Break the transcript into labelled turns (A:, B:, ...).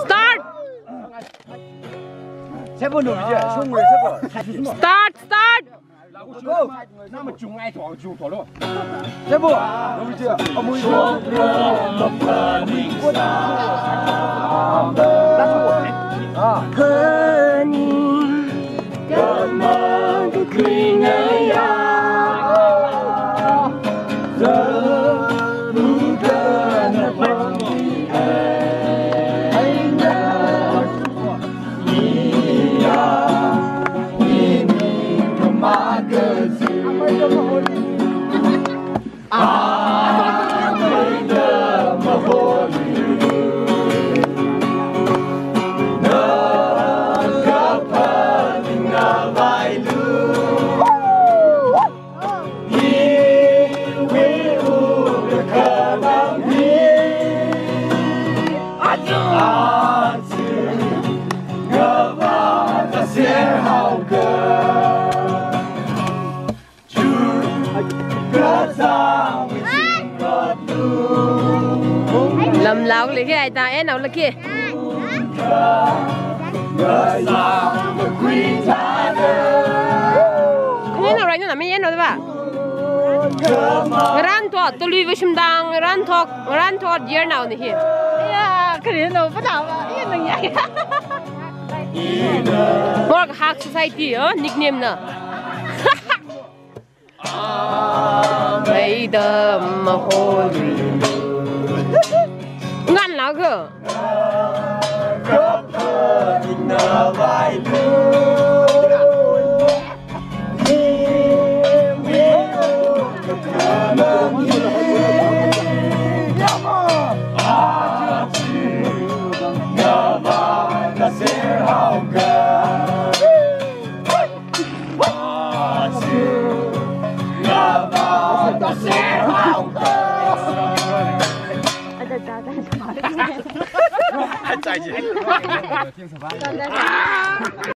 A: Start.
B: 세 번 넘이지. 총을 세 번.
A: Start. Start.
B: Go. 나무 중앙에 돌로. 세 번. 넘이지. 아무이도.
C: Ameida Maholuilu, Rashokra
A: Lầm lão lấy cái ai ta em nào là kia. Cái nào rồi nó làm gì nó vậy? Ran thoa, tôi lui với xung đang, ran thoa giờ nào này kia.
D: Ya, cái này nó bắt đầu là yên đừng vậy.
A: Một hack society nickname nè. Ameida Maholuilu. Ngăn lão cơ.